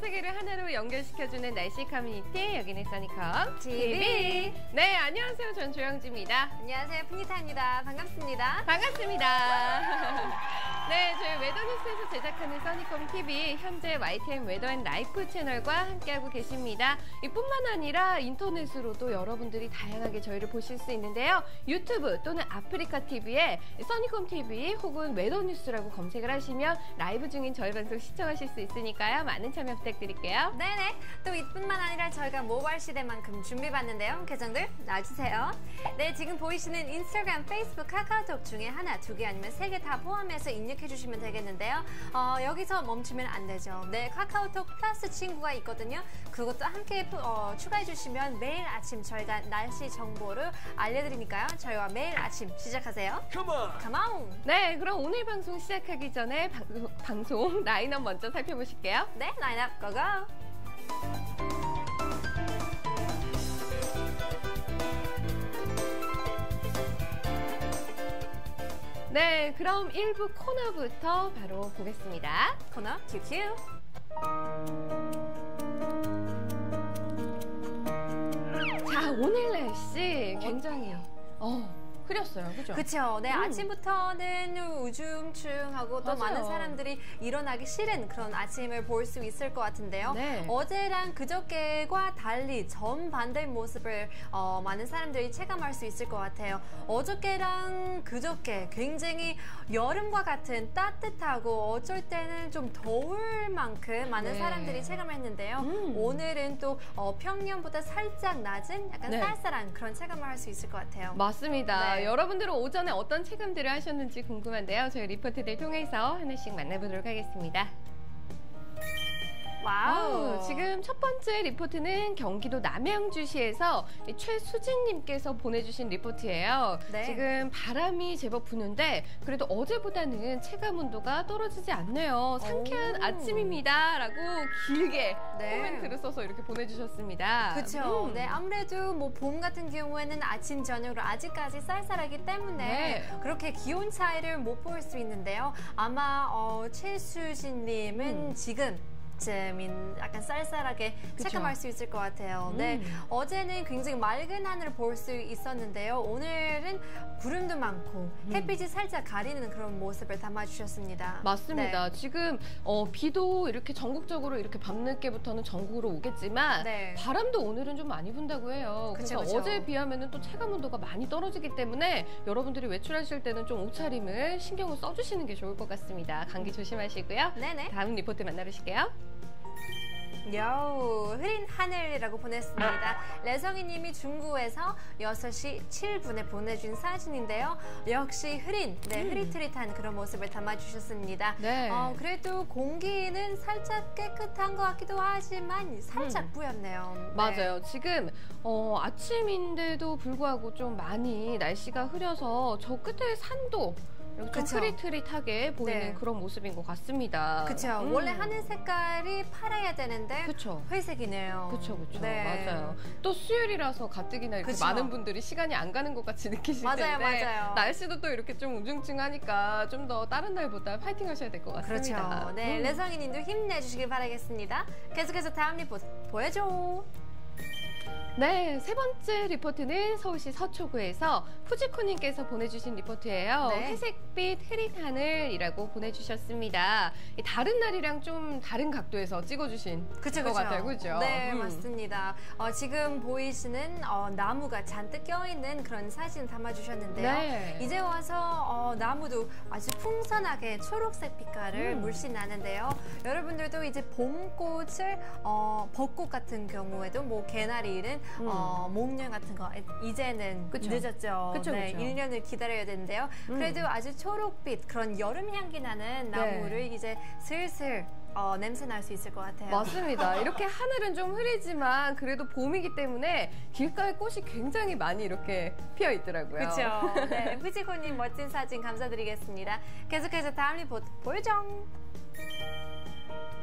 세계를 하나로 연결시켜주는 날씨 커뮤니티, 여기는 써니컴 TV. 네, 안녕하세요. 전 조영지입니다. 안녕하세요. 푸니타입니다. 반갑습니다. 반갑습니다. 네, 저희 웨더뉴스에서 제작하는 써니컴 TV, 현재 YTN 웨더 앤 라이프 채널과 함께하고 계십니다. 이뿐만 아니라 인터넷으로도 여러분들이 다양하게 저희를 보실 수 있는데요. 유튜브 또는 아프리카 TV에 써니컴 TV 혹은 웨더뉴스라고 검색을 하시면 라이브 중인 저희 방송 시청하실 수 있으니까요. 많은 참여 부탁드릴게요. 네네. 또 이뿐만 아니라 저희가 모바일 시대만큼 준비봤는데요. 계정들 놔주세요. 네, 지금 보이시는 인스타그램, 페이스북, 카카오톡 중에 하나, 두 개 아니면 세 개 다 포함해서 입력해주시면 되겠는데요. 여기서 멈추면 안 되죠. 네, 카카오톡 플러스 친구가 있거든요. 그것도 함께 추가해주시면 매일 아침 저희가 날씨 정보를 알려드리니까요. 저희와 매일 아침 시작하세요. Come on! Come on! 네, 그럼 오늘 방송 시작하기 전에 방송 라인업 먼저 살펴보실게요. 네, 라인업 고고! 네, 그럼 1부 코너부터 바로 보겠습니다. 코너 큐큐! 자, 오늘 날씨 굉장히 흐렸어요, 그죠? 그렇죠. 네, 아침부터는 우중충하고 또 맞아요. 많은 사람들이 일어나기 싫은 그런 아침을 볼 수 있을 것 같은데요. 네. 어제랑 그저께과 달리 정반대의 모습을 많은 사람들이 체감할 수 있을 것 같아요. 어저께랑 그저께 굉장히 여름과 같은 따뜻하고 어쩔 때는 좀 더울 만큼 많은 네. 사람들이 체감했는데요. 오늘은 또 평년보다 살짝 낮은 약간 네. 쌀쌀한 그런 체감을 할 수 있을 것 같아요. 맞습니다. 네. 여러분들은 오전에 어떤 체감들을 하셨는지 궁금한데요. 저희 리포트들 통해서 하나씩 만나보도록 하겠습니다. 와우. 지금 첫 번째 리포트는 경기도 남양주시에서 최수진님께서 보내주신 리포트예요. 네. 지금 바람이 제법 부는데 그래도 어제보다는 체감 온도가 떨어지지 않네요. 상쾌한 아침입니다. 라고 길게 네. 코멘트를 써서 이렇게 보내주셨습니다. 그렇죠. 네, 아무래도 뭐 봄 같은 경우에는 아침 저녁으로 아직까지 쌀쌀하기 때문에 네. 그렇게 기온 차이를 못 볼 수 있는데요. 아마 최수진님은 지금 약간 쌀쌀하게 그쵸. 체감할 수 있을 것 같아요. 네, 어제는 굉장히 맑은 하늘을 볼 수 있었는데요. 오늘은 구름도 많고 햇빛이 살짝 가리는 그런 모습을 담아주셨습니다. 맞습니다. 네. 지금 비도 이렇게 전국적으로 이렇게 밤늦게부터는 전국으로 오겠지만 네. 바람도 오늘은 좀 많이 분다고 해요. 그쵸, 그래서 그쵸. 어제에 비하면 또 체감 온도가 많이 떨어지기 때문에 여러분들이 외출하실 때는 좀 옷차림을 신경을 써주시는 게 좋을 것 같습니다. 감기 조심하시고요. 네네. 다음 리포트 만나보실게요. 여우, 흐린 하늘이라고 보냈습니다. 레성이님이 중구에서 6시 7분에 보내준 사진인데요. 역시 흐릿흐릿한 그런 모습을 담아주셨습니다. 네. 그래도 공기는 살짝 깨끗한 것 같기도 하지만 살짝 뿌였네요. 네. 맞아요. 지금 아침인데도 불구하고 좀 많이 날씨가 흐려서 저 끝에 산도 좀 그쵸. 흐릿흐릿하게 보이는 네. 그런 모습인 것 같습니다. 그렇죠. 원래 하늘 색깔이 파래야 되는데 그쵸. 회색이네요. 그쵸. 네. 맞아요. 또 수요일이라서 가뜩이나 이렇게 그쵸. 많은 분들이 시간이 안 가는 것 같이 느끼실 맞아요, 텐데 맞아요. 날씨도 또 이렇게 좀 우중충하니까 좀 더 다른 날보다 파이팅 하셔야 될 것 같습니다. 그렇죠. 네, 레성이님도 힘내주시길 바라겠습니다. 계속해서 다음 리포트 보여줘. 네, 세 번째 리포트는 서울시 서초구에서 푸지코님께서 보내주신 리포트예요. 네. 회색빛 흐릿 하늘이라고 보내주셨습니다. 다른 날이랑 좀 다른 각도에서 찍어주신 것 같아요, 그죠? 네, 맞습니다. 지금 보이시는 나무가 잔뜩 껴있는 그런 사진 담아주셨는데요. 네. 이제 와서 나무도 아주 풍선하게 초록색 빛깔을 물씬 나는데요. 여러분들도 이제 봄꽃을 벚꽃 같은 경우에도 뭐 개나리는 목련 같은 거 이제는 그쵸. 늦었죠. 그쵸, 네, 그쵸. 1년을 기다려야 되는데요. 그래도 아주 초록빛 그런 여름 향기 나는 나무를 이제 슬슬 냄새 날 수 있을 것 같아요. 맞습니다. 이렇게 하늘은 좀 흐리지만 그래도 봄이기 때문에 길가에 꽃이 굉장히 많이 이렇게 피어 있더라고요. 그렇죠. 네, 푸지코님 멋진 사진 감사드리겠습니다. 계속해서 다음 리포트 보여줘.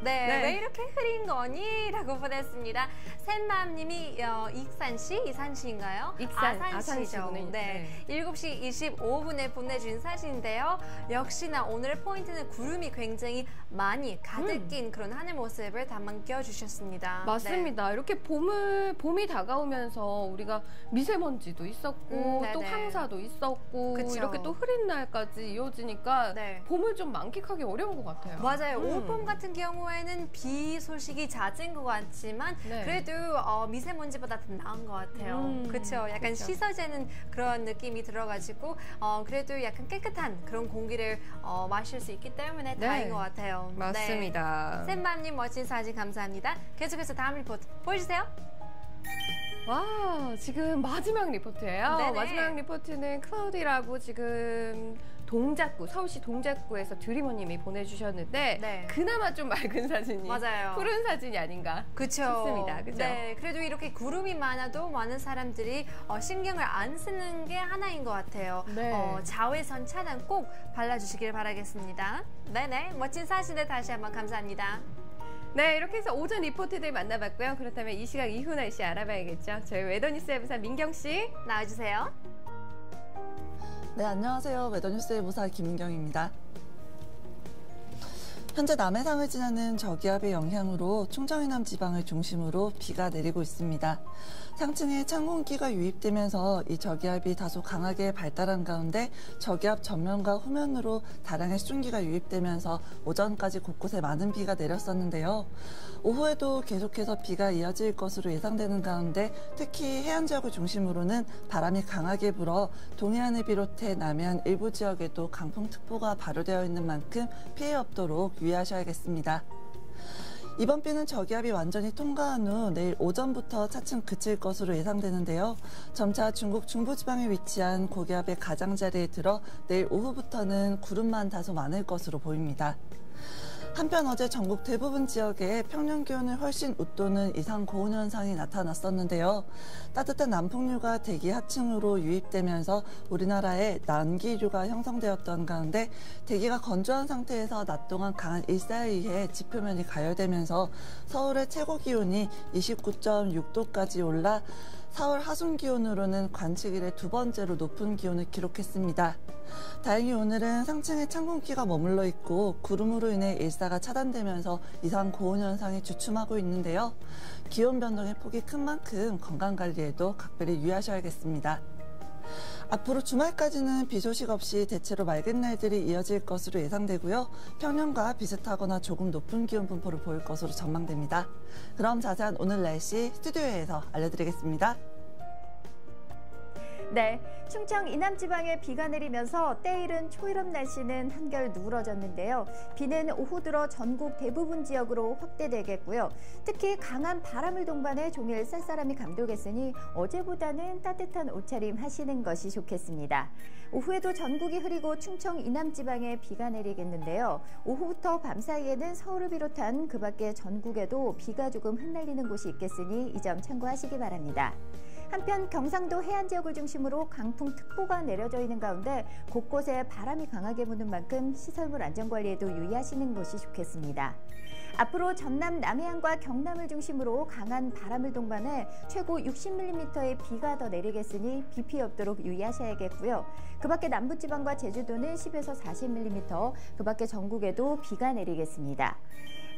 네, 네. 왜 이렇게 흐린 거니? 라고 보냈습니다. 샌맘님이 익산시? 이산시인가요? 익산, 아산시죠. 아산시군요. 네. 7시 25분에 보내준 사진인데요. 역시나 오늘 포인트는 구름이 굉장히 많이 가득 낀 그런 하늘 모습을 담아주셨습니다. 맞습니다. 네. 이렇게 봄이 다가오면서 우리가 미세먼지도 있었고 또 황사도 있었고 그쵸. 이렇게 또 흐린 날까지 이어지니까 네. 봄을 좀 만끽하기 어려운 것 같아요. 맞아요. 올봄 같은 경우에는 비 소식이 잦은 것 같지만 네. 그래도 미세먼지보다 더 나은 것 같아요. 그렇죠. 약간 그쵸. 씻어지는 그런 느낌이 들어가지고 그래도 약간 깨끗한 그런 공기를 마실 수 있기 때문에 네. 다행인 것 같아요. 맞습니다. 네. 샘밤님 멋진 사진 감사합니다. 계속해서 다음 리포트 보여주세요. 와, 지금 마지막 리포트예요. 네네. 마지막 리포트는 클라우디라고 지금 동작구, 서울시 동작구에서 드리머님이 보내주셨는데 네. 그나마 좀 맑은 사진이 맞아요. 푸른 사진이 아닌가 그쵸. 싶습니다. 그죠? 네, 그래도 이렇게 구름이 많아도 많은 사람들이 신경을 안 쓰는 게 하나인 것 같아요. 네. 자외선 차단 꼭 발라주시길 바라겠습니다. 네네, 멋진 사진에 다시 한번 감사합니다. 네, 이렇게 해서 오전 리포트들 만나봤고요. 그렇다면 이 시각 이후 날씨 알아봐야겠죠. 저희 웨더뉴스의 부사 민경 씨. 나와주세요. 네, 안녕하세요. 웨더뉴스의 부사 김은경입니다. 현재 남해상을 지나는 저기압의 영향으로 충청 이남 지방을 중심으로 비가 내리고 있습니다. 상층에 찬 공기가 유입되면서 이 저기압이 다소 강하게 발달한 가운데 저기압 전면과 후면으로 다량의 수증기가 유입되면서 오전까지 곳곳에 많은 비가 내렸었는데요. 오후에도 계속해서 비가 이어질 것으로 예상되는 가운데 특히 해안 지역을 중심으로는 바람이 강하게 불어 동해안을 비롯해 남해안 일부 지역에도 강풍특보가 발효되어 있는 만큼 피해 없도록 유의하셔야겠습니다. 이번 비는 저기압이 완전히 통과한 후 내일 오전부터 차츰 그칠 것으로 예상되는데요. 점차 중국 중부지방에 위치한 고기압의 가장자리에 들어 내일 오후부터는 구름만 다소 많을 것으로 보입니다. 한편 어제 전국 대부분 지역에 평년 기온을 훨씬 웃도는 이상 고온 현상이 나타났었는데요. 따뜻한 남풍류가 대기 하층으로 유입되면서 우리나라에 난기류가 형성되었던 가운데 대기가 건조한 상태에서 낮 동안 강한 일사에 의해 지표면이 가열되면서 서울의 최고 기온이 29.6도까지 올라 4월 하순 기온으로는 관측 이래 두 번째로 높은 기온을 기록했습니다. 다행히 오늘은 상층에 찬 공기가 머물러 있고 구름으로 인해 일사가 차단되면서 이상 고온 현상이 주춤하고 있는데요. 기온 변동의 폭이 큰 만큼 건강관리에도 각별히 유의하셔야겠습니다. 앞으로 주말까지는 비 소식 없이 대체로 맑은 날들이 이어질 것으로 예상되고요. 평년과 비슷하거나 조금 높은 기온 분포를 보일 것으로 전망됩니다. 그럼 자세한 오늘 날씨 스튜디오에서 알려드리겠습니다. 네, 충청 이남지방에 비가 내리면서 때이른 초이름 날씨는 한결 누그러졌는데요. 비는 오후 들어 전국 대부분 지역으로 확대되겠고요. 특히 강한 바람을 동반해 종일 쌀쌀함이 감도겠으니 어제보다는 따뜻한 옷차림 하시는 것이 좋겠습니다. 오후에도 전국이 흐리고 충청 이남지방에 비가 내리겠는데요. 오후부터 밤 사이에는 서울을 비롯한 그 밖의 전국에도 비가 조금 흩날리는 곳이 있겠으니 이 점 참고하시기 바랍니다. 한편 경상도 해안 지역을 중심으로 강풍특보가 내려져 있는 가운데 곳곳에 바람이 강하게 부는 만큼 시설물 안전관리에도 유의하시는 것이 좋겠습니다. 앞으로 전남 남해안과 경남을 중심으로 강한 바람을 동반해 최고 60mm의 비가 더 내리겠으니 비 피해 없도록 유의하셔야겠고요. 그 밖에 남부지방과 제주도는 10에서 40mm, 그 밖에 전국에도 비가 내리겠습니다.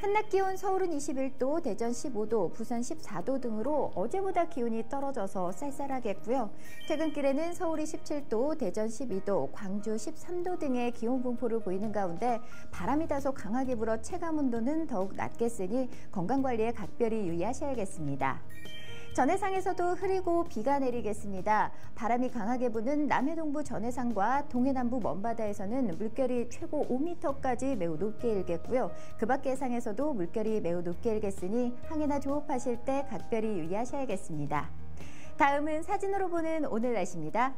한낮 기온 서울은 21도, 대전 15도, 부산 14도 등으로 어제보다 기온이 떨어져서 쌀쌀하겠고요. 퇴근길에는 서울이 17도, 대전 12도, 광주 13도 등의 기온 분포를 보이는 가운데 바람이 다소 강하게 불어 체감 온도는 더욱 낮겠으니 건강관리에 각별히 유의하셔야겠습니다. 전해상에서도 흐리고 비가 내리겠습니다. 바람이 강하게 부는 남해동부 전해상과 동해남부 먼바다에서는 물결이 최고 5m까지 매우 높게 일겠고요. 그 밖의 해상에서도 물결이 매우 높게 일겠으니 항해나 조업하실 때 각별히 유의하셔야겠습니다. 다음은 사진으로 보는 오늘 날씨입니다.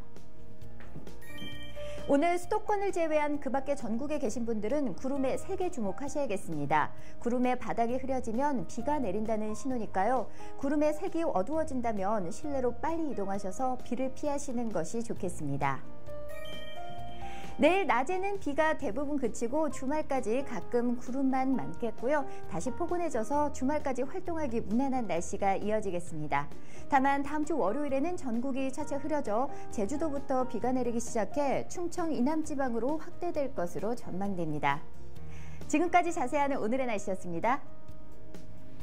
오늘 수도권을 제외한 그 밖의 전국에 계신 분들은 구름에 세게 주목하셔야겠습니다. 구름의 바닥이 흐려지면 비가 내린다는 신호니까요. 구름의 색이 어두워진다면 실내로 빨리 이동하셔서 비를 피하시는 것이 좋겠습니다. 내일 낮에는 비가 대부분 그치고 주말까지 가끔 구름만 많겠고요. 다시 포근해져서 주말까지 활동하기 무난한 날씨가 이어지겠습니다. 다만 다음 주 월요일에는 전국이 차차 흐려져 제주도부터 비가 내리기 시작해 충청 이남 지방으로 확대될 것으로 전망됩니다. 지금까지 자세한 오늘의 날씨였습니다.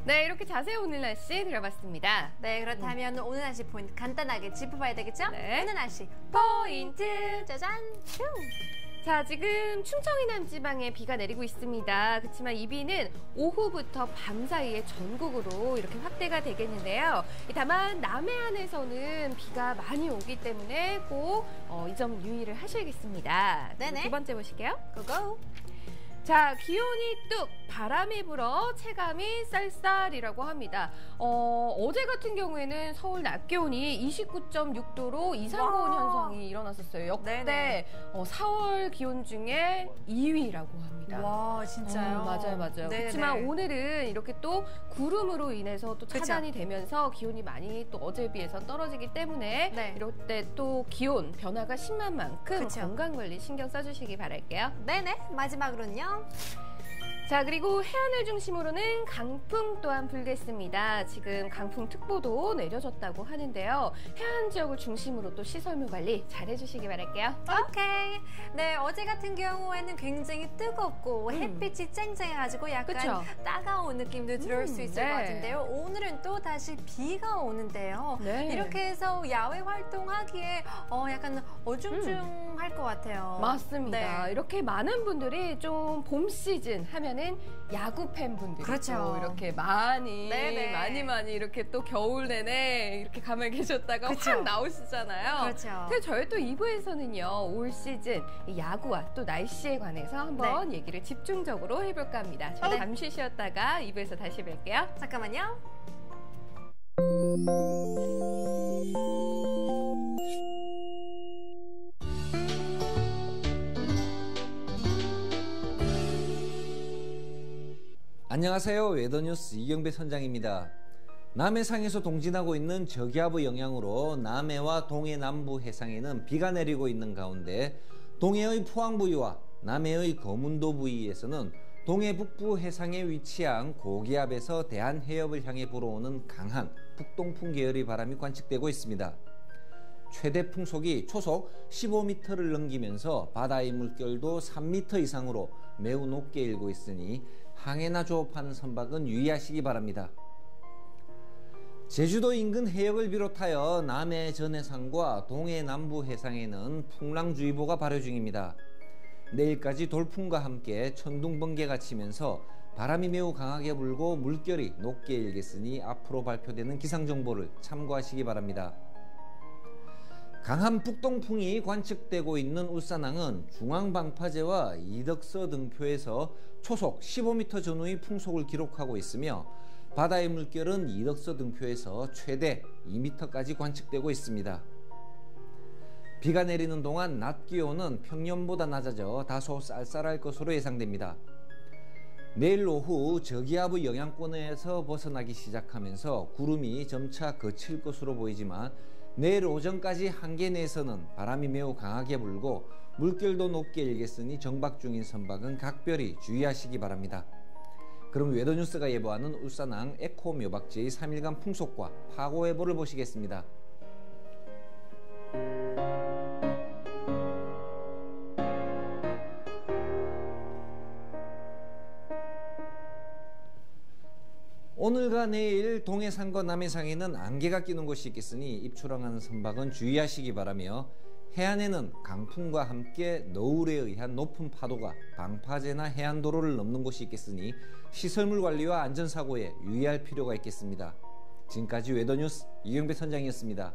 네, 이렇게 자세히 오늘 날씨 들어봤습니다. 네, 그렇다면 오늘 날씨 포인트 간단하게 짚어봐야 되겠죠? 네. 오늘 날씨 포인트 짜잔 슝! 자, 지금 충청 이남 지방에 비가 내리고 있습니다. 그렇지만 이 비는 오후부터 밤 사이에 전국으로 이렇게 확대가 되겠는데요. 다만 남해안에서는 비가 많이 오기 때문에 꼭 이 점 유의를 하셔야겠습니다. 네네. 두 번째 보실게요. 고고! 자, 기온이 뚝, 바람이 불어 체감이 쌀쌀이라고 합니다. 어제 같은 경우에는 서울 낮 기온이 29.6도로 이상고온 와. 현상이 일어났었어요. 역대 네네. 4월 기온 중에 2위라고 합니다. 와, 진짜요? 맞아요. 네네네. 그렇지만 오늘은 이렇게 또 구름으로 인해서 또 차단이 되면서 기온이 많이 또 어제에 비해서 떨어지기 때문에 네. 이럴 때 또 기온 변화가 심한 만큼 그쵸. 건강관리 신경 써주시기 바랄게요. 네네, 마지막으로는요. 자, 그리고 해안을 중심으로는 강풍 또한 불겠습니다. 지금 강풍특보도 내려졌다고 하는데요. 해안 지역을 중심으로 또 시설물 관리 잘 해주시기 바랄게요. 오케이. 네, 어제 같은 경우에는 굉장히 뜨겁고 햇빛이 쨍쨍해가지고 약간 그쵸? 따가운 느낌도 들어올 수 있을 네. 것 같은데요. 오늘은 또 다시 비가 오는데요. 네. 이렇게 해서 야외 활동하기에 약간 어중중할 것 같아요. 맞습니다. 네. 이렇게 많은 분들이 좀 봄 시즌 하면은 야구 팬분들이 그렇죠. 또 이렇게 많이 이렇게 또 겨울 내내 이렇게 가만히 계셨다가 그쵸. 확 나오시잖아요. 그렇죠. 그래서 저희 또 2부에서는요, 올 시즌 이 야구와 또 날씨에 관해서 한번 얘기를 집중적으로 해볼까 합니다. 저희 잠시 쉬었다가 2부에서 다시 뵐게요. 잠깐만요. 안녕하세요. 웨더뉴스 이경배 선장입니다. 남해상에서 동진하고 있는 저기압의 영향으로 남해와 동해 남부 해상에는 비가 내리고 있는 가운데 동해의 포항 부위와 남해의 거문도 부위에서는 동해 북부 해상에 위치한 고기압에서 대한해협을 향해 불어오는 강한 북동풍 계열의 바람이 관측되고 있습니다. 최대 풍속이 초속 15m를 넘기면서 바다의 물결도 3m 이상으로 매우 높게 일고 있으니 항해나 조업하는 선박은 유의하시기 바랍니다. 제주도 인근 해역을 비롯하여 남해 전해상과 동해 남부 해상에는 풍랑주의보가 발효 중입니다. 내일까지 돌풍과 함께 천둥 번개가 치면서 바람이 매우 강하게 불고 물결이 높게 일겠으니 앞으로 발표되는 기상정보를 참고하시기 바랍니다. 강한 북동풍이 관측되고 있는 울산항은 중앙방파제와 이덕서 등표에서 초속 15m 전후의 풍속을 기록하고 있으며 바다의 물결은 이덕서 등표에서 최대 2m까지 관측되고 있습니다. 비가 내리는 동안 낮 기온은 평년보다 낮아져 다소 쌀쌀할 것으로 예상됩니다. 내일 오후 저기압의 영향권에서 벗어나기 시작하면서 구름이 점차 거칠 것으로 보이지만 내일 오전까지 한계 내에서는 바람이 매우 강하게 불고 물결도 높게 일겠으니 정박 중인 선박은 각별히 주의하시기 바랍니다. 그럼 웨더뉴스가 예보하는 울산항 에코 묘박지의 3일간 풍속과 파고 예보를 보시겠습니다. 오늘과 내일 동해상과 남해상에는 안개가 끼는 곳이 있겠으니 입출항하는 선박은 주의하시기 바라며 해안에는 강풍과 함께 너울에 의한 높은 파도가 방파제나 해안도로를 넘는 곳이 있겠으니 시설물 관리와 안전사고에 유의할 필요가 있겠습니다. 지금까지 웨더뉴스 이경배 선장이었습니다.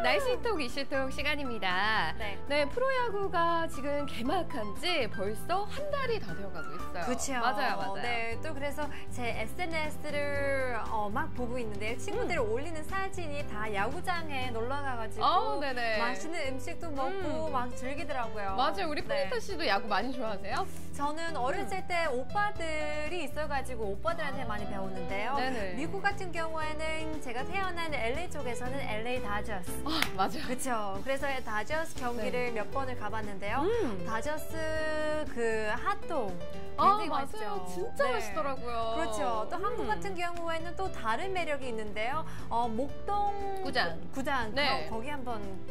날씨톡 이슈톡 시간입니다. 네, 프로야구가 지금 개막한 지 벌써 한 달이 다 되어가고 있어요. 그렇죠. 맞아요. 네, 또 그래서 제 SNS를 막 보고 있는데 친구들이 올리는 사진이 다 야구장에 놀러 가가지고 맛있는 음식도 먹고 막 즐기더라고요. 맞아요. 우리 프리터 씨도 야구 많이 좋아하세요? 저는 어렸을 때 오빠들이 있어가지고 오빠들한테 많이 배웠는데요. 미국 같은 경우에는 제가 태어난 LA 쪽에서는 LA 다저스. 맞아요. 그렇죠. 그래서 다저스 경기를 몇 번을 가봤는데요. 다저스 그 핫도그 굉장히 맛있죠. 진짜 맛있더라고요. 그렇죠. 또 한국 같은 경우에는 또 다른 매력이 있는데요. 목동 구장 거기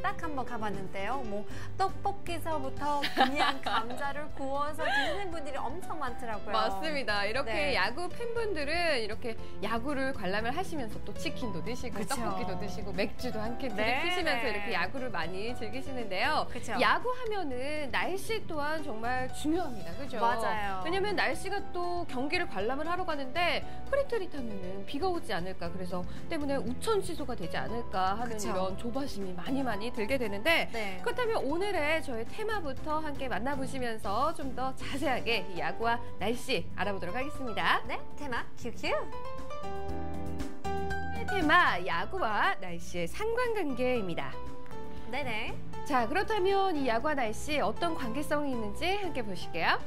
딱 한번 가봤는데요. 뭐 떡볶이서부터 그냥 감자를 구워서 드시는 분들이 엄청 많더라고요. 맞습니다. 이렇게 야구 팬분들은 이렇게 야구를 관람을 하시면서 또 치킨도 드시고 떡볶이도 드시고 맥주도 한 캔 드시면서 이렇게 야구를 많이 즐기시는데요. 야구 하면은 날씨 또한 정말 중요합니다. 그죠? 맞아요. 왜냐면 날씨가 또 경기를 관람을 하러 가는데 흐릿흐릿하면은 비가 오지 않을까, 그래서 때문에 우천 취소가 되지 않을까 하는 이런 조바심이 많이 들게 되는데 그렇다면 오늘의 저희 테마부터 함께 만나보시면서 좀 더 자세하게 이 야구와 날씨 알아보도록 하겠습니다. 네, 테마 큐큐. 테마 야구와 날씨의 상관관계입니다. 네네. 자, 그렇다면 이 야구와 날씨 어떤 관계성이 있는지 함께 보실게요.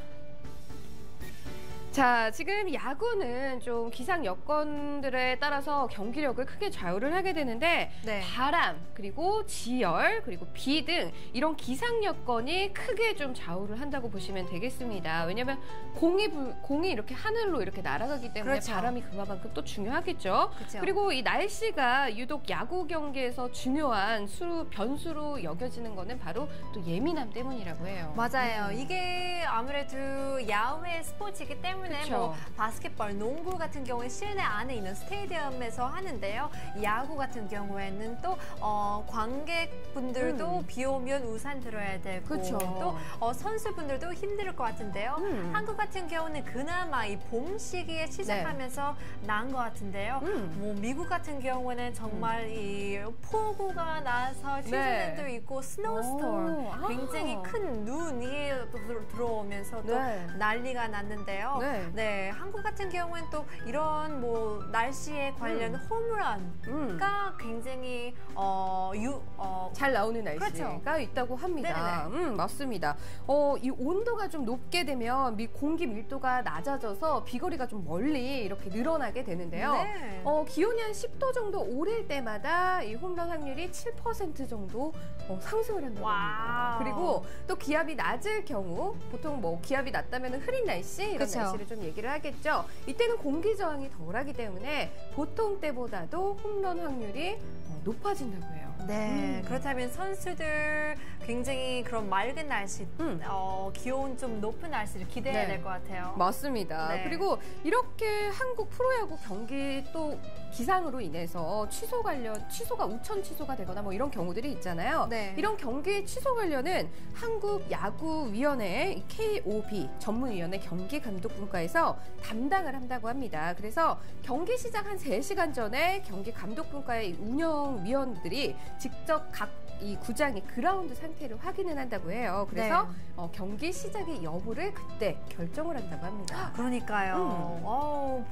자, 지금 야구는 좀 기상 여건들에 따라서 경기력을 크게 좌우를 하게 되는데 바람, 그리고 지열, 그리고 비 등 이런 기상 여건이 크게 좀 좌우를 한다고 보시면 되겠습니다. 왜냐하면 공이 이렇게 하늘로 이렇게 날아가기 때문에 바람이 그만큼 또 중요하겠죠. 그리고 이 날씨가 유독 야구 경기에서 중요한 변수로 여겨지는 거는 바로 또 예민함 때문이라고 해요. 맞아요. 이게 아무래도 야외 스포츠이기 때문에 뭐 바스켓볼, 농구 같은 경우에 실내 안에 있는 스테디움에서 하는데요. 야구 같은 경우에는 또 관객분들도 비 오면 우산 들어야 되고 또 선수분들도 힘들 것 같은데요. 한국 같은 경우는 그나마 이 봄 시기에 시작하면서 나은 것 같은데요. 뭐 미국 같은 경우는 정말 이 폭우가 나서 시즌도 있고 스노우스톰, 굉장히 큰 눈이 들어오면서도 난리가 났는데요. 한국 같은 경우는 또 이런 뭐 날씨에 관련 홈런가 굉장히 잘 나오는 날씨가 있다고 합니다. 맞습니다. 이 온도가 좀 높게 되면 공기 밀도가 낮아져서 비거리가 좀 멀리 이렇게 늘어나게 되는데요. 기온이 한 10도 정도 오를 때마다 이 홈런 확률이 7% 정도 상승을 한다고 합니다. 그리고 또 기압이 낮을 경우, 보통 뭐 기압이 낮다면 흐린 날씨 이런 날씨를 좀 얘기를 하겠죠. 이때는 공기 저항이 덜하기 때문에 보통 때보다도 홈런 확률이 높아진다고 해요. 그렇다면 선수들 굉장히 그런 맑은 날씨, 기온 좀 높은 날씨를 기대해야 될 것 같아요. 맞습니다. 그리고 이렇게 한국 프로야구 경기 또 기상으로 인해서 취소가 우천 취소가 되거나 뭐 이런 경우들이 있잖아요. 이런 경기 취소 관련은 한국야구위원회 KOB 전문위원회 경기감독분과에서 담당을 한다고 합니다. 그래서 경기 시작 한 3시간 전에 경기감독분과의 운영위원들이 직접 각 이 구장의 그라운드 상태를 확인을 한다고 해요. 그래서 경기 시작의 여부를 그때 결정을 한다고 합니다. 그러니까요.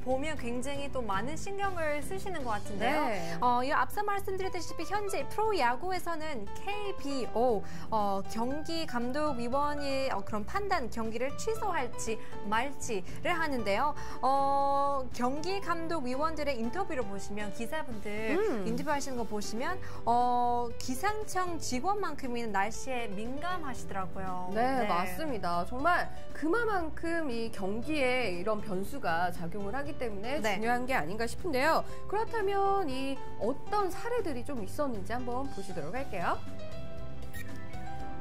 보면 굉장히 또 많은 신경을 쓰시는 것 같은데요. 앞서 말씀드렸다시피 현재 프로야구에서는 KBO 경기감독위원회의 그런 판단, 경기를 취소할지 말지를 하는데요. 경기감독위원들의 인터뷰를 보시면, 기사분들 인터뷰하시는 거 보시면 기상청 직원만큼이나 날씨에 민감하시더라고요. 맞습니다. 정말 그만큼 이 경기에 이런 변수가 작용을 하기 때문에 중요한 게 아닌가 싶은데요. 그렇다면 이 어떤 사례들이 좀 있었는지 한번 보시도록 할게요.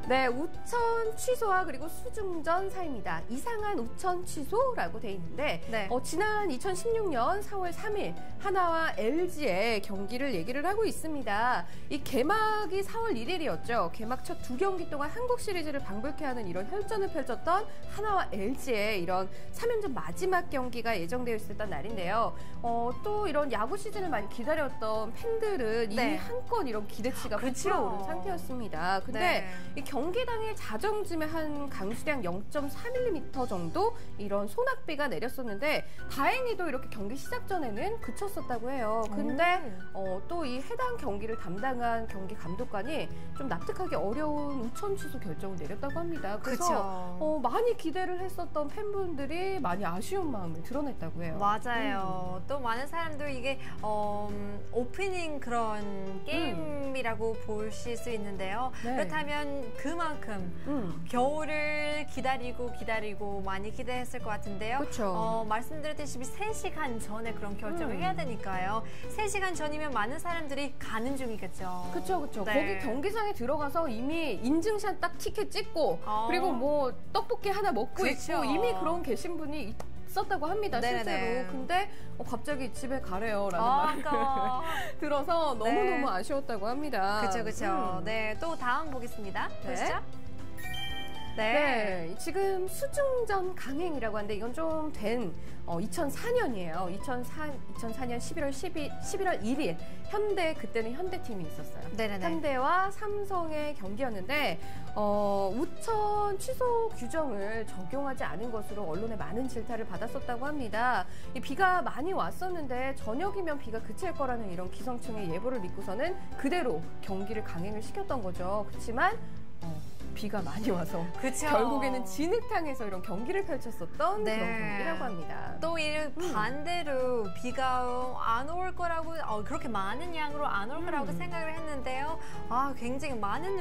네, 우천 취소와 그리고 수중전 사입니다. 이상한 우천 취소라고 돼 있는데 네. 지난 2016년 4월 3일 하나와 LG의 경기를 얘기를 하고 있습니다. 이 개막이 4월 1일이었죠. 개막 첫 2경기 동안 한국 시리즈를 방불케 하는 이런 혈전을 펼쳤던 하나와 LG의 이런 3연전 마지막 경기가 예정되어 있었던 날인데요. 또 이런 야구 시즌을 많이 기다렸던 팬들은 이미 네. 한껏 이런 기대치가 그렇죠. 부풀어 오른 상태였습니다. 근데 네. 이 경기 당일 자정쯤에 한 강수량 0.4mm 정도 이런 소낙비가 내렸었는데 다행히도 이렇게 경기 시작 전에는 그쳤었다고 해요. 근데 또 이 해당 경기를 담당한 경기 감독관이 좀 납득하기 어려운 우천 취소 결정을 내렸다고 합니다. 그래서 그쵸. 많이 기대를 했었던 팬분들이 많이 아쉬운 마음을 드러냈다고 해요. 맞아요. 또 많은 사람들 이게 오프닝 그런 게임이라고 보실 수 있는데요. 네. 그렇다면 그만큼 겨울을 기다리고 많이 기대했을 것 같은데요. 그렇죠. 말씀드렸듯이 3시간 전에 그런 결정을 해야 되니까요. 3시간 전이면 많은 사람들이 가는 중이겠죠. 그렇죠. 네. 거기 경기장에 들어가서 이미 인증샷 딱 티켓 찍고 그리고 뭐 떡볶이 하나 먹고 그렇죠. 있고 이미 그런 계신 분이 있었다고 합니다. 네네네. 실제로. 근데 갑자기 집에 가래요라는 말을 들어서 너무너무 아쉬웠다고 합니다. 그렇죠. 네, 또 다음 보겠습니다. 네. 보시죠. 네, 지금 수중전 강행이라고 하는데 이건 좀 된 2004년이에요. 2004년 11월 1일 현대 그때는 현대팀이 있었어요. 네네네. 현대와 삼성의 경기였는데 우천 취소 규정을 적용하지 않은 것으로 언론에 많은 질타를 받았었다고 합니다. 이 비가 많이 왔었는데 저녁이면 비가 그칠 거라는 이런 기상청의 예보를 믿고서는 그대로 경기를 강행을 시켰던 거죠. 그렇지만 비가 많이 와서 그쵸. 결국에는 진흙탕에서 이런 경기를 펼쳤었던 네. 그런 경기라고 합니다. 또 이 반대로 비가 안 올 거라고 그렇게 많은 양으로 안 올 거라고 생각을 했는데요. 굉장히 많은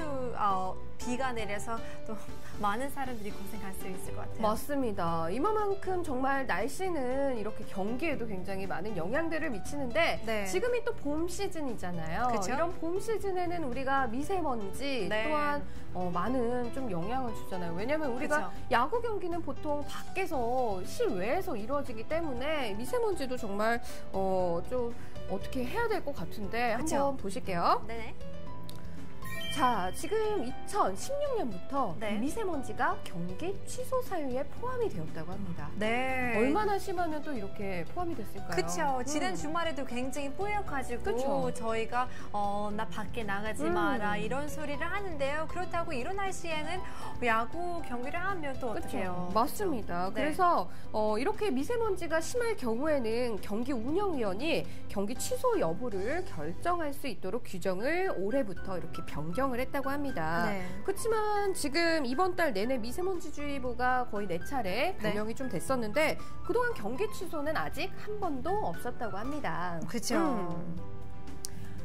비가 내려서 또 많은 사람들이 고생할 수 있을 것 같아요. 맞습니다. 이만큼 정말 날씨는 이렇게 경기에도 굉장히 많은 영향들을 미치는데 네. 지금이 또 봄 시즌이잖아요. 그쵸? 이런 봄 시즌에는 우리가 미세먼지 네. 또한 많은 좀 영향을 주잖아요. 왜냐하면 우리가 그쵸? 야구 경기는 보통 밖에서 실외에서 이루어지기 때문에 미세먼지도 정말 좀 어떻게 해야 될 것 같은데 그쵸? 한번 보실게요. 네네. 자, 지금 2016년부터 네. 미세먼지가 경기 취소 사유에 포함이 되었다고 합니다. 네. 얼마나 심하면 또 이렇게 포함이 됐을까요? 그쵸. 지난 주말에도 굉장히 뿌옇가지고 그쵸. 저희가 나 밖에 나가지 마라 이런 소리를 하는데요. 그렇다고 이런 날씨에는 야구 경기를 하면 또 어떡해요? 맞습니다. 그쵸? 네. 그래서 이렇게 미세먼지가 심할 경우에는 경기 운영위원이 경기 취소 여부를 결정할 수 있도록 규정을 올해부터 이렇게 변경을 했다고 합니다. 네. 그렇지만 지금 이번 달 내내 미세먼지주의보가 거의 4차례 발령이 좀 됐었는데 그동안 경기 취소는 아직 한 번도 없었다고 합니다. 그쵸.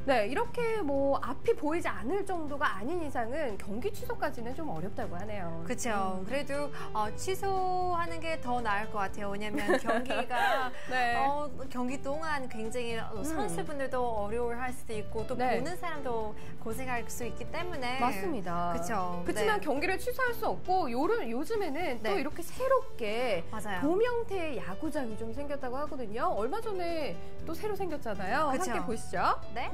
네, 이렇게 뭐 앞이 보이지 않을 정도가 아닌 이상은 경기 취소까지는 좀 어렵다고 하네요. 그렇죠. 그래도 취소하는 게 더 나을 것 같아요. 왜냐하면 경기가 네. 경기 동안 굉장히 선수분들도 어려워할 수도 있고 또 네. 보는 사람도 고생할 수 있기 때문에 맞습니다. 그렇죠. 그렇지만 네. 경기를 취소할 수 없고 요즘에는 또 네. 이렇게 새롭게 맞아요. 돔 형태의 야구장이 좀 생겼다고 하거든요. 얼마 전에 또 새로 생겼잖아요. 그쵸. 함께 보시죠. 네.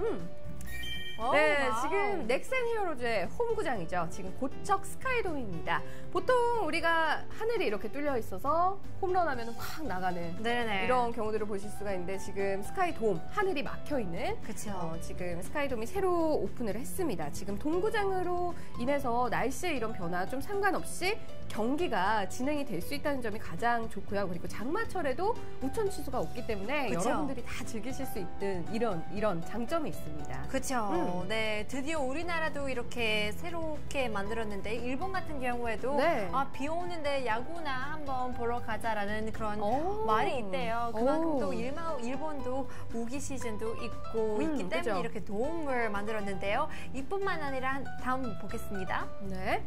네, 와우. 지금 넥센 히어로즈의 홈구장이죠. 지금 고척 스카이돔입니다. 보통 우리가 하늘이 이렇게 뚫려 있어서 홈런하면 확 나가는 네네. 이런 경우들을 보실 수가 있는데 지금 스카이돔, 하늘이 막혀 있는 그렇죠. 지금 스카이돔이 새로 오픈을 했습니다. 지금 동구장으로 인해서 날씨의 이런 변화 좀 상관없이 경기가 진행이 될 수 있다는 점이 가장 좋고요. 그리고 장마철에도 우천 취소가 없기 때문에 그쵸. 여러분들이 다 즐기실 수 있는 이런 장점이 있습니다. 그렇죠. 네, 드디어 우리나라도 이렇게 새롭게 만들었는데 일본 같은 경우에도 네. 비 오는데 야구나 한번 보러 가자라는 그런 오. 말이 있대요. 그만큼 오. 또 일본도 우기 시즌도 있기 때문에 그죠. 이렇게 돔을 만들었는데요. 이뿐만 아니라 다음 보겠습니다. 네.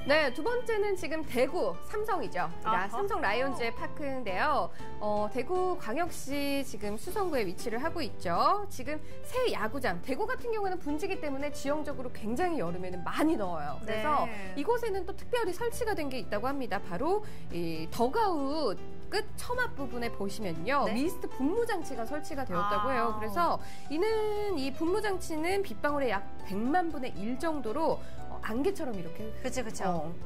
네, 두 번째는 지금 대구 삼성이죠. 삼성 라이온즈의 파크인데요. 대구 광역시 지금 수성구에 위치를 하고 있죠. 지금 새 야구장, 대구 같은 경우는 분지기 때문에 지형적으로 굉장히 여름에는 많이 더워요. 그래서 이곳에는 또 특별히 설치가 된 게 있다고 합니다. 바로 이 덕아웃 끝 처막 부분에 보시면요. 미스트 분무 장치가 설치가 되었다고 해요. 그래서 이는 이 분무 장치는 빗방울의 약 100만 분의 1 정도로 안개처럼 이렇게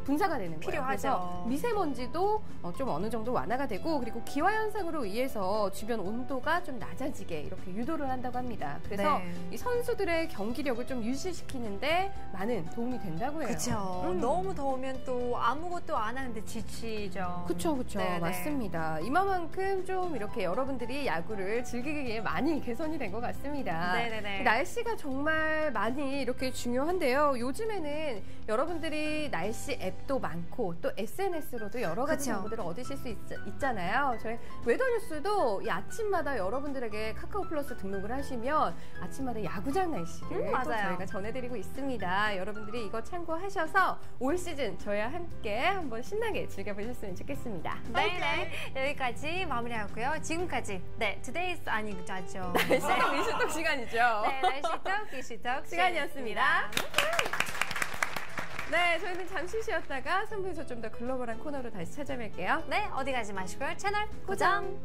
분사가 되는 거예요. 필요하죠. 그래서 미세먼지도 좀 어느 정도 완화가 되고 그리고 기화 현상으로 의해서 주변 온도가 좀 낮아지게 이렇게 유도를 한다고 합니다. 그래서 이 선수들의 경기력을 좀 유지시키는데 많은 도움이 된다고 해요. 그렇죠. 너무 더우면 또 아무것도 안 하는데 지치죠. 그렇죠. 맞습니다. 이만큼 좀 이렇게 여러분들이 야구를 즐기기에 많이 개선이 된 것 같습니다. 날씨가 정말 많이 이렇게 중요한데요. 요즘에는 여러분들이 날씨 앱도 많고 또 SNS로도 여러 가지 정보들을 얻으실 수 있잖아요. 저희 웨더뉴스도 이 아침마다 여러분들에게 카카오 플러스 등록을 하시면 아침마다 야구장 날씨를 또 저희가 전해드리고 있습니다. 여러분들이 이거 참고하셔서 올 시즌 저희와 함께 한번 신나게 즐겨보셨으면 좋겠습니다. 네. 여기까지 마무리하고요. 지금까지 Today's 아니죠. 날씨톡 이슈톡 시간이죠. 날씨톡 이슈톡 시간이었습니다. 네, 저희는 잠시 쉬었다가 3부에서 좀 더 글로벌한 코너로 다시 찾아뵐게요. 네, 어디 가지 마시고요. 채널 고정!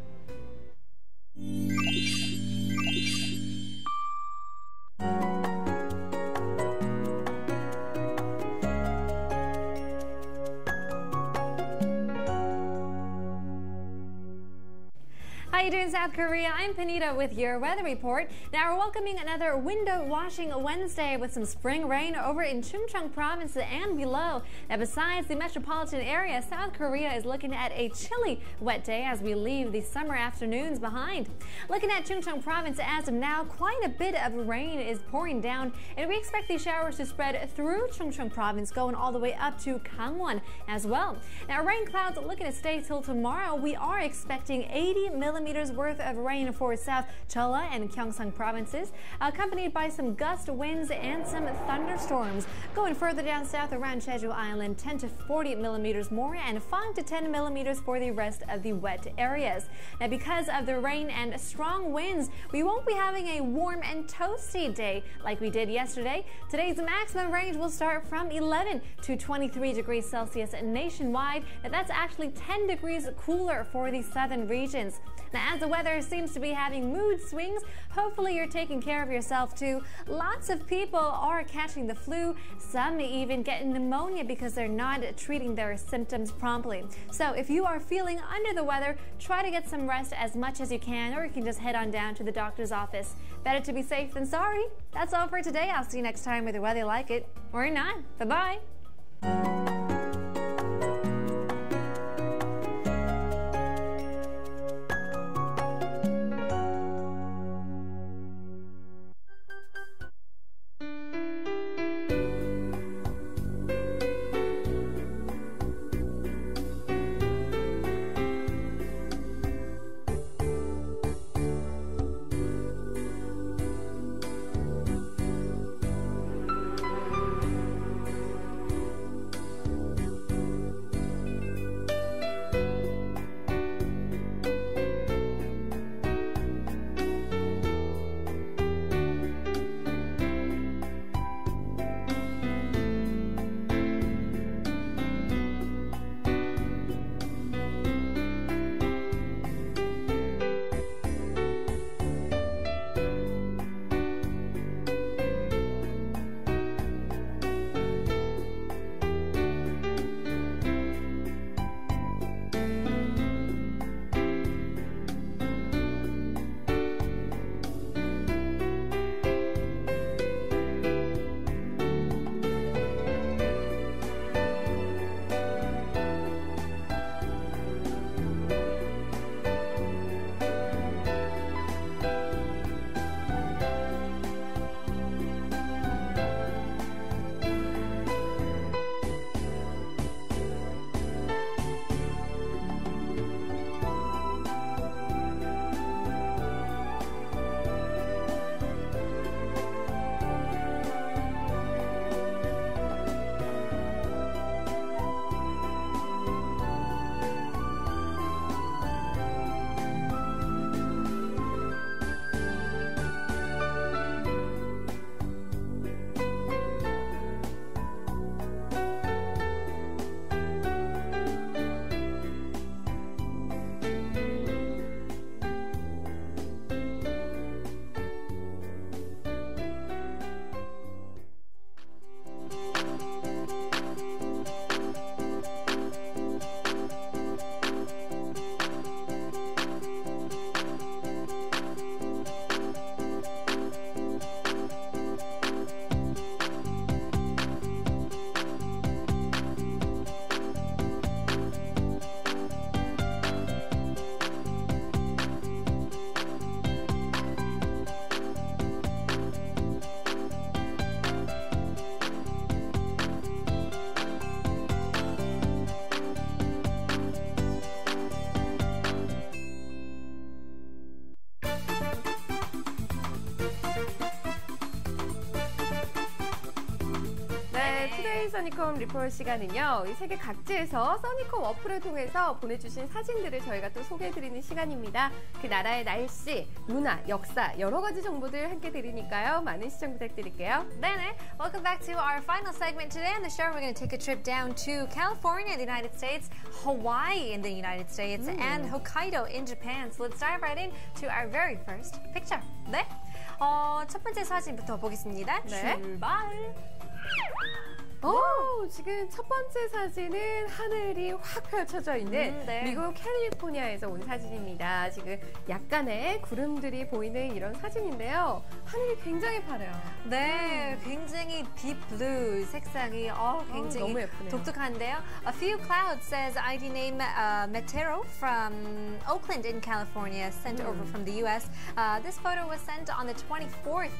How you doing, South Korea? I'm Panita with your weather report. Now we're welcoming another window washing Wednesday with some spring rain over in Chungcheong province and below. Now besides the metropolitan area, South Korea is looking at a chilly wet day as we leave the summer afternoons behind. Looking at Chungcheong province as of now, quite a bit of rain is pouring down and we expect these showers to spread through Chungcheong province going all the way up to Gangwon as well. Now rain clouds looking to stay till tomorrow. We are expecting 80 millimeters worth of rain for South Cholla and Gyeongsang provinces, accompanied by some gust winds and some thunderstorms. Going further down south around Jeju Island, 10 to 40 millimeters more and 5 to 10 millimeters for the rest of the wet areas. Now, because of the rain and strong winds, we won't be having a warm and toasty day like we did yesterday. Today's maximum range will start from 11 to 23 degrees Celsius nationwide. Now, that's actually 10 degrees cooler for the southern regions. Now, as the weather seems to be having mood swings, hopefully you're taking care of yourself too. Lots of people are catching the flu, some even getting pneumonia because they're not treating their symptoms promptly. So if you are feeling under the weather, try to get some rest as much as you can, or you can just head on down to the doctor's office. Better to be safe than sorry. That's all for today. I'll see you next time with the weather like it or not. Bye-bye. 써니콤 리포트 시간은요. 이 세계 각지에서 써니콤 어플을 통해서 보내주신 사진들을 저희가 또 소개해드리는 시간입니다. 그 나라의 날씨, 문화, 역사 여러 가지 정보들 함께 드리니까요. 많은 시청 부탁드릴게요. 네네. Welcome back to our final segment today on the show. We're going to take a trip down to California in the United States, Hawaii in the United States, and Hokkaido in Japan. So let's dive right in to our very first picture. 네. 첫 번째 사진부터 보겠습니다. 네. 출발. 지금 첫 번째 사진은 하늘이 확 펼쳐져 있는 네. 미국 캘리포니아에서 온 사진입니다. 지금 약간의 구름들이 보이는 이런 사진인데요. 하늘이 굉장히 파래요. 네, 굉장히 deep blue 색상이 굉장히 너무 예쁘네요. 독특한데요. A few clouds says ID name Metero from Oakland in California, sent over from the U.S. This photo was sent on the 24th,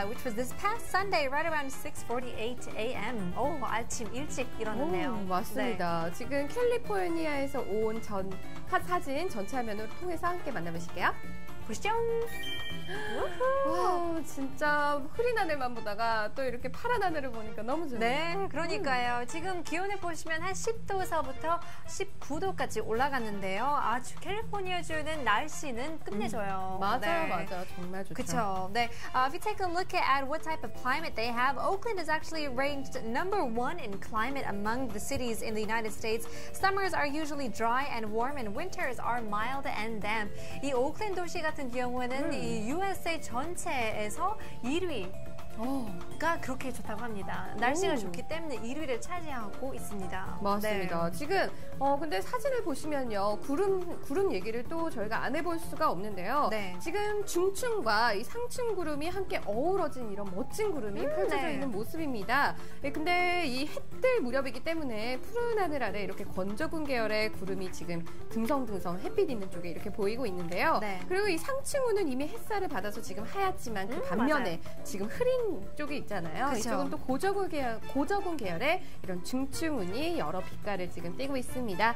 which was this past Sunday, right around 6:48 a.m. 아침 일찍 일어났네요. 맞습니다. 지금 캘리포니아에서 온 사진 전체 화면으로 통해서 함께 만나보실게요. 보시죠. 와, 진짜 흐린 하늘만 보다가 또 이렇게 파란 하늘을 보니까 너무 좋네요. 네, 그러니까요. 지금 기온을 보시면 한 10도서부터 19도까지 올라갔는데요. 아주 캘리포니아주는 날씨는 끝내줘요. 맞아요. 정말 좋죠. 그쵸. 네. If you take a look at what type of climate they have, Oakland is actually ranked #1 in climate among the cities in the United States. Summers are usually dry and warm, and winters are mild and damp. 이 오클랜드 도시 같은 경우에는 이 USA 전체에서 1위가 그렇게 좋다고 합니다. 날씨가 좋기 때문에 1위를 차지하고 있습니다. 맞습니다. 네. 지금 근데 사진을 보시면요. 구름 얘기를 또 저희가 안 해볼 수가 없는데요. 네. 지금 중층과 이 상층 구름이 함께 어우러진 이런 멋진 구름이 펼쳐져 네. 있는 모습입니다. 네, 근데 이 해뜰 무렵이기 때문에 푸른 하늘 아래 이렇게 건조군 계열의 구름이 지금 듬성듬성 햇빛 있는 쪽에 이렇게 보이고 있는데요. 네. 그리고 이 상층우는 이미 햇살을 받아서 지금 하얗지만 그 반면에 지금 흐린 쪽이 있잖아요. 그쵸. 이쪽은 또 고저군 계열의 이런 중층운이 여러 빛깔을 지금 띠고 있습니다.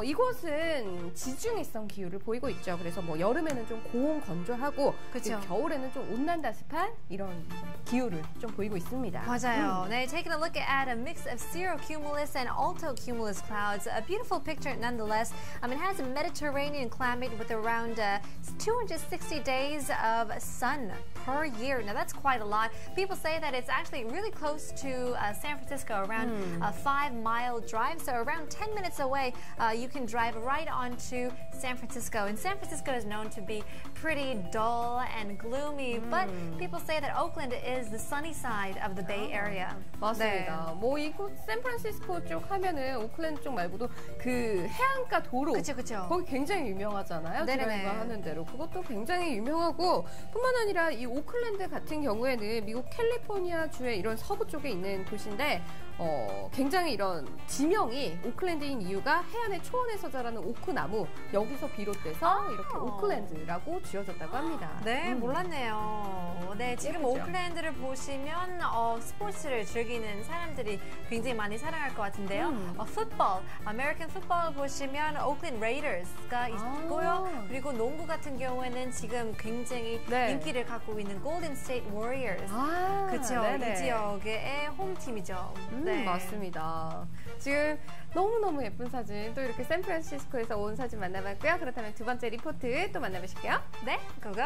이곳은 지중해성 기후를 보이고 있죠. 그래서 뭐 여름에는 좀 고온 건조하고 그쵸. 겨울에는 좀 온난다습한 이런 기후를 좀 보이고 있습니다. 맞아요. 네, taking a look at a mix of cirrocumulus and altocumulus clouds. A beautiful picture nonetheless. It has a Mediterranean climate with around 260 days of sun per year. Now that's quite a lot. People say that it's actually really close to San Francisco, around a 5-mile drive. So around 10 minutes away, you can drive right onto San Francisco. And San Francisco is known to be pretty dull and gloomy, but people say that Oakland is the sunny side of the Bay Area. 맞습니다. 뭐 이곳 샌프란시스코 쪽 하면은 오클랜드 쪽 말고도 그 해안가 도로 그쵸. 거기 굉장히 유명하잖아요. 네네네. 드라이버 하는 대로 그것도 굉장히 유명하고 뿐만 아니라 이 오클랜드 같은 경우에는 미국 캘리포니아 주의 이런 서부 쪽에 있는 도시인데 굉장히 이런 지명이 오클랜드인 이유가 해안의 초원에서 자라는 오크나무 여기서 비롯돼서 이렇게 오클랜드라고 지어졌다고 합니다. 네, 몰랐네요. 네, 지금 예쁘죠? 오클랜드를 보시면 스포츠를 즐기는 사람들이 굉장히 많이 사랑할 것 같은데요. 풋볼, 아메리칸 풋볼 보시면 오클랜드 레이더스가 있고요. 그리고 농구 같은 경우에는 지금 굉장히 인기를 갖고 있는 골든 스테이트 워리어스. 그렇죠. 이 지역의 홈팀이죠. 네. 맞습니다. 지금 너무너무 예쁜 사진 또 이렇게 샌프란시스코에서 온 사진 만나봤고요. 그렇다면 두 번째 리포트 또 만나보실게요. 네, 고고.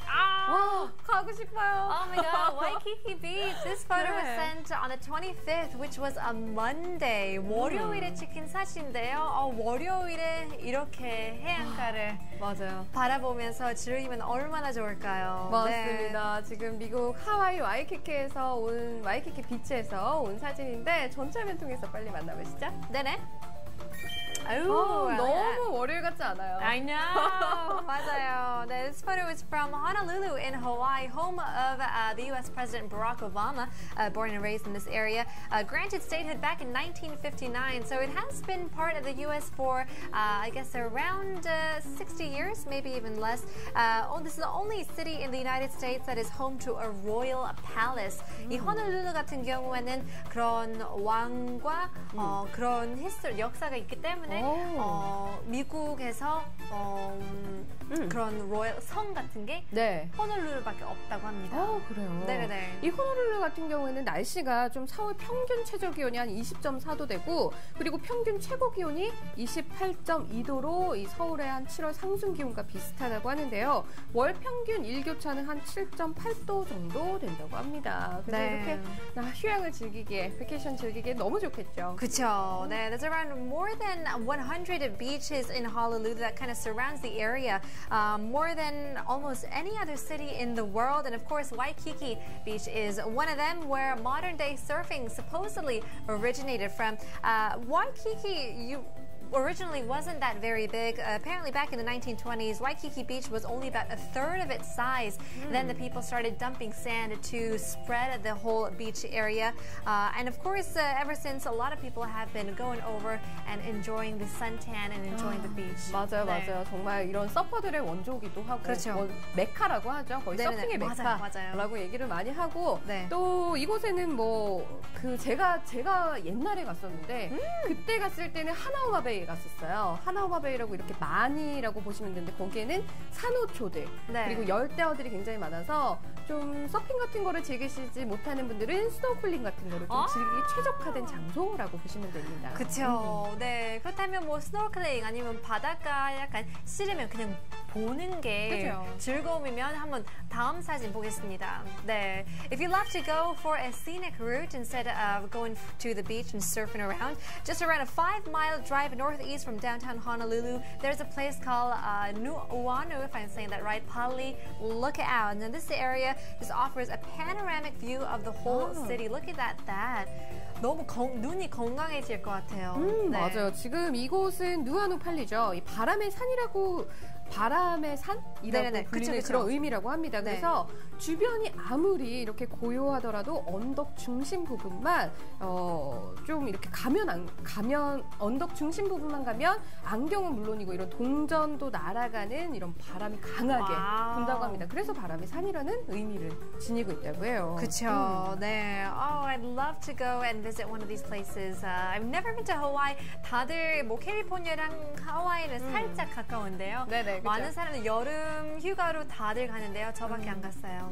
와, 가고 싶어요. Oh my god, Waikiki Beach. This photo was sent on the 25th, which was a Monday. 월요일에 찍힌 사진인데요. 월요일에 이렇게 해안가를 맞아요. 바라보면서 즐기면 얼마나 좋을까요? 맞습니다. 네. 지금 미국 하와이 와이키키 비치에서 온 사진인데 전체 화면 통해서 빨리 만나보시죠. 네네. 너무 월요일 같지 않아요? I know. 맞아요. This photo is from Honolulu in Hawaii, home of the U.S. President Barack Obama, born and raised in this area. Granted statehood back in 1959, so it has been part of the U.S. for, I guess, around 60 years, maybe even less. This is the only city in the United States that is home to a royal palace. 이 호놀룰루 같은 경우에는 그런 왕과 그런 역사가 있기 때문에 때문에 미국에서 그런 로열 성 같은 게 네. 호놀룰루밖에 없다고 합니다. 그래요? 네네. 이 호놀룰루 같은 경우에는 날씨가 좀 4월 평균 최저 기온이 한 20.4도 되고 그리고 평균 최고 기온이 28.2도로 이 서울의 한 7월 상순 기온과 비슷하다고 하는데요. 월 평균 일교차는 한 7.8도 정도 된다고 합니다. 그래서 네. 이렇게 휴양을 즐기기에, 베케이션 즐기기에 너무 좋겠죠. 그렇죠. 네, there's around more than 100 beaches in Honolulu that kind of surrounds the area, more than almost any other city in the world. And of course, Waikiki Beach is one of them, where modern-day surfing supposedly originated from. Waikiki, originally wasn't that very big. Apparently back in the 1920s, Waikiki Beach was only about a third of its size. Then the people started dumping sand to spread the whole beach area. And of course, ever since, a lot of people have been going over and enjoying the suntan and enjoying the beach. 맞아요, 네. 맞아요. 정말 이런 서퍼들의 원조기도 하고 그렇죠. 메카라고 하죠. 거의 네네네. 서핑의 맞아요, 메카라고 얘기를 많이 하고 네. 또 이곳에는 제가 옛날에 갔었는데 그때 갔을 때는 하나우마베이에 갔었어요. 하나우마베이라고 이렇게 많이라고 보시면 되는데 거기에는 산호초들 네. 그리고 열대어들이 굉장히 많아서 좀 서핑 같은 거를 즐기시지 못하는 분들은 스노클링 같은 거를 좀 즐기기 최적화된 장소라고 보시면 됩니다. 그렇죠. 네. 그렇다면 뭐 스노클링 아니면 바닷가 약간 싫으면 그냥 보는 게 그죠. 즐거움이면 한번 다음 사진 보겠습니다. 네. If you love to go for a scenic route instead of going to the beach and surfing around, just around a 5-mile drive northeast from downtown Honolulu, there's a place called Nu'uanu, if I'm saying that right, Pali Lookout. And this area just offers a panoramic view of the whole city. Look at that. 너무 눈이 건강해질 것 같아요. 네. 맞아요. 지금 이곳은 누아누 팔리죠. 이 바람의 산이라고 네네네. 불리는 그쵸. 그런 의미라고 합니다. 네. 그래서 주변이 아무리 이렇게 고요하더라도 언덕 중심 부분만 좀 이렇게 언덕 중심 부분만 가면 안경은 물론이고 이런 동전도 날아가는 이런 바람이 강하게 분다고 합니다. 그래서 바람의 산이라는 의미를 지니고 있다고 해요. 그렇죠. 네. Oh, I'd love to go and visit one of these places. I've never been to Hawaii. 다들 뭐 캘리포니아랑 하와이는 살짝 가까운데요. 네네. 그쵸? 많은 사람들 여름 휴가로 다들 가는데요. 저밖에 안 갔어요.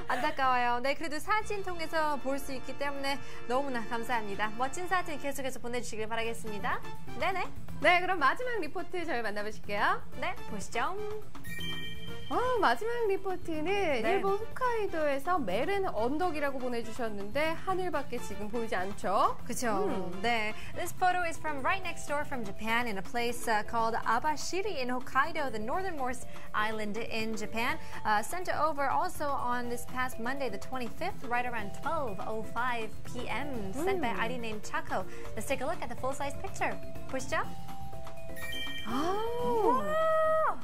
안타까워요. 네, 그래도 사진 통해서 볼 수 있기 때문에 너무나 감사합니다. 멋진 사진 계속해서 보내주시길 바라겠습니다. 네네. 네, 그럼 마지막 리포트 저희 만나보실게요. 네, 보시죠. 마지막 리포트는 일본 홋카이도에서 메른 언덕이라고 보내주셨는데 하늘밖에 지금 보이지 않죠? 그렇죠. 네. This photo is from right next door from Japan in a place called Abashiri in Hokkaido, the northernmost island in Japan. Sent over also on this past Monday, the 25th, right around 12:05 p.m. Sent by ID named Chaco. Let's take a look at the full-size picture. 보시죠.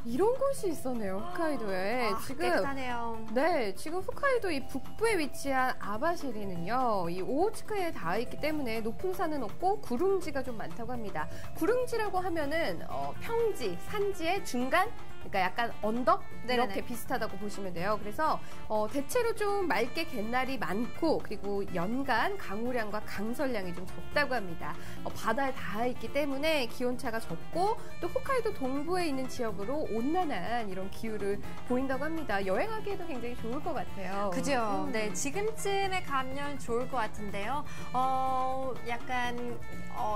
이런 곳이 있었네요, 홋카이도에. 지금 깨끗하네요. 네, 지금 홋카이도 이 북부에 위치한 아바시리는요, 이 오호츠크에 닿아 있기 때문에 높은 산은 없고 구릉지가 좀 많다고 합니다. 구릉지라고 하면은 평지, 산지의 중간, 그러니까 약간 언덕 이렇게 네네네. 비슷하다고 보시면 돼요. 그래서 대체로 좀 맑게 갯날이 많고 그리고 연간 강우량과 강설량이 좀 적다고 합니다. 바다에 닿아 있기 때문에 기온차가 적고 또 홋카이도 동부에 있는 지역으로 온난한 이런 기후를 보인다고 합니다. 여행하기에도 굉장히 좋을 것 같아요. 그죠. 네, 지금쯤에 가면 좋을 것 같은데요. 약간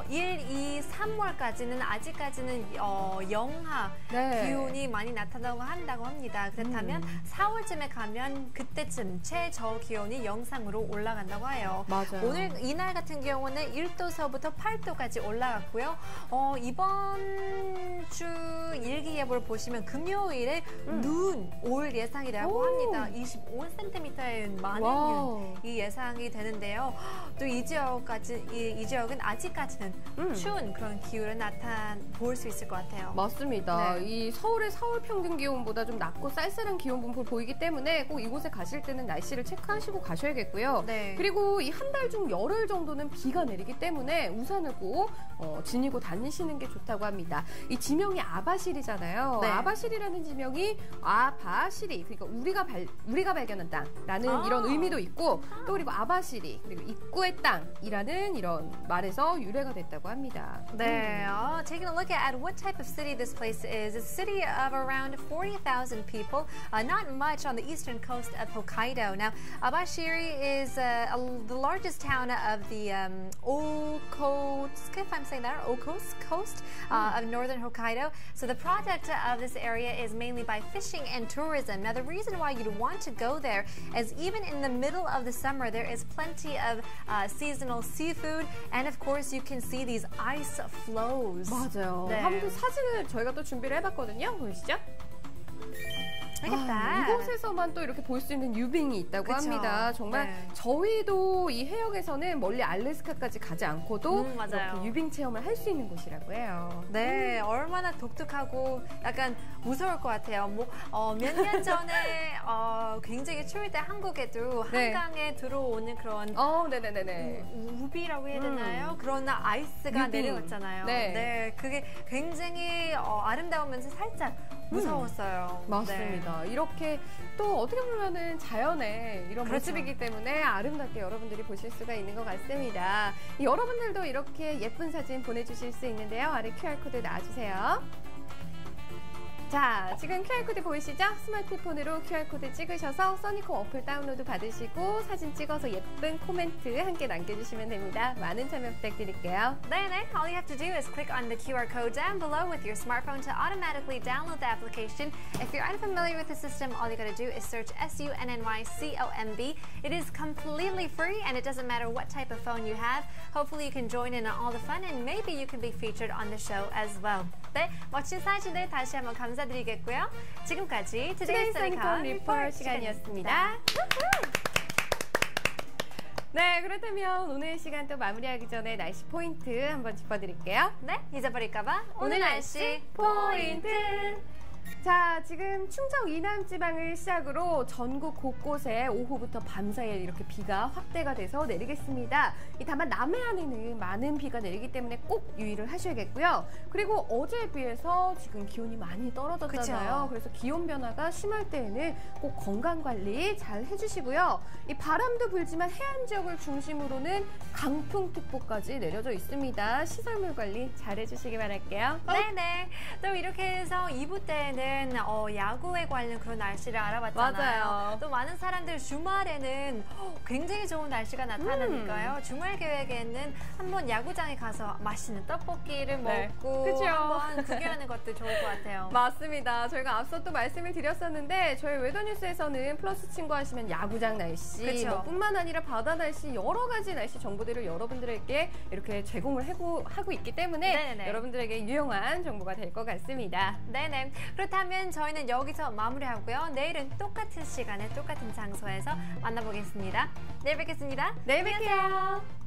1, 2, 3월까지는 아직까지는 영하 네. 기온이 많이 나타나고 합니다. 그렇다면 4월쯤에 가면 그때쯤 최저 기온이 영상으로 올라간다고 해요. 맞아요. 오늘 이날 같은 경우는 1도서부터 8도까지 올라갔고요. 이번 주 일기예보를 보시면 금요일에 눈 올 예상이라고 합니다. 25cm의 많은 눈이 예상이 되는데요. 또 이 지역은 아직까지는 추운 그런 기후를 볼 수 있을 것 같아요. 맞습니다. 네. 이 서울의 서울 평균 기온보다 좀 낮고 쌀쌀한 기온 분포 보이기 때문에 꼭 이곳에 가실 때는 날씨를 체크하시고 가셔야겠고요. 네. 그리고 이 한 달 중 열흘 정도는 비가 내리기 때문에 우산을 꼭 지니고 다니시는 게 좋다고 합니다. 이 지명이 아바시리잖아요. 네. 아바시리라는 지명이 아바시리, 그러니까 우리가 발견한 땅라는 이런 의미도 있고, 또 그리고 아바시리, 그리고 입구의 땅이라는 이런 말에서 유래가 됐다고 합니다. 네, taking a look at what type of city this place is. It's a city of around 40,000 people, not much on the eastern coast of Hokkaido. Now, Abashiri is the largest town of the Okhotsk, if I'm saying that, or Okhotsk coast of northern Hokkaido. So the product of this area is mainly by fishing and tourism. Now, the reason why you'd want to go there is even in the middle of the summer, there is plenty of seasonal seafood, and of course, you can see these ice flows. 맞아요. 네. 한번 사진을 저희가 또 준비를 해봤거든요. 보이시죠? 이곳에서만 또 이렇게 볼 수 있는 유빙이 있다고 그쵸. 합니다. 정말 네. 저희도 이 해역에서는 멀리 알래스카까지 가지 않고도 맞아요. 이렇게 유빙 체험을 할 수 있는 곳이라고 해요. 네, 얼마나 독특하고 약간 무서울 것 같아요. 몇 년 전에 굉장히 추울 때 한국에도 네. 한강에 들어오는 그런 네네네네. 우비라고 해야 되나요? 그런 아이스가 유빙. 내려왔잖아요. 네. 그게 굉장히 아름다우면서 살짝 무서웠어요. 맞습니다. 네. 이렇게 또 어떻게 보면은 자연의 이런 그렇죠. 모습이기 때문에 아름답게 여러분들이 보실 수가 있는 것 같습니다. 여러분들도 이렇게 예쁜 사진 보내주실 수 있는데요. 아래 QR코드 놔주세요. 자, 지금 QR코드 보이시죠? 스마트폰으로 QR코드 찍으셔서 써니콤 어플 다운로드 받으시고 사진 찍어서 예쁜 코멘트 함께 남겨주시면 됩니다. 많은 참여 부탁드릴게요. 네네, all you have to do is click on the QR code down below with your smartphone to automatically download the application. If you're unfamiliar with the system, all you gotta do is search SUNNYCOMB. It is completely free and it doesn't matter what type of phone you have. Hopefully you can join in on all the fun and maybe you can be featured on the show as well. 네, 멋진 사진들 다시 한번 감사드리겠고요. 지금까지 Today's 써니콤 리포트 시간이었습니다. 네, 그렇다면 오늘 시간 또 마무리하기 전에 날씨 포인트 한번 짚어드릴게요. 네, 잊어버릴까봐 오늘 날씨 포인트. 자, 지금 충청 이남 지방을 시작으로 전국 곳곳에 오후부터 밤사이에 이렇게 비가 확대가 돼서 내리겠습니다. 다만 남해안에는 많은 비가 내리기 때문에 꼭 유의를 하셔야겠고요. 그리고 어제에 비해서 지금 기온이 많이 떨어졌잖아요. 그쵸. 그래서 기온 변화가 심할 때에는 꼭 건강관리 잘 해주시고요. 이 바람도 불지만 해안 지역을 중심으로는 강풍특보까지 내려져 있습니다. 시설물 관리 잘 해주시기 바랄게요. 네네. 또 이렇게 해서 2부 때는 야구에 관련 그런 날씨를 알아봤잖아요. 맞아요. 또 많은 사람들 주말에는 굉장히 좋은 날씨가 나타나니까요. 주말 계획에는 한번 야구장에 가서 맛있는 떡볶이를 네. 먹고 그쵸. 한번 구경하는 것도 좋을 것 같아요. 맞습니다. 저희가 앞서 또 말씀을 드렸었는데 저희 웨더뉴스에서는 플러스 친구 하시면 야구장 날씨, 그쵸. 뿐만 아니라 바다 날씨 여러 가지 날씨 정보들을 여러분들에게 이렇게 제공을 하고 있기 때문에 네네네. 여러분들에게 유용한 정보가 될 것 같습니다. 네네. 그렇다면 저희는 여기서 마무리하고요. 내일은 똑같은 시간에 똑같은 장소에서 만나보겠습니다. 내일 뵙겠습니다. 내일 뵐게요. 안녕하세요.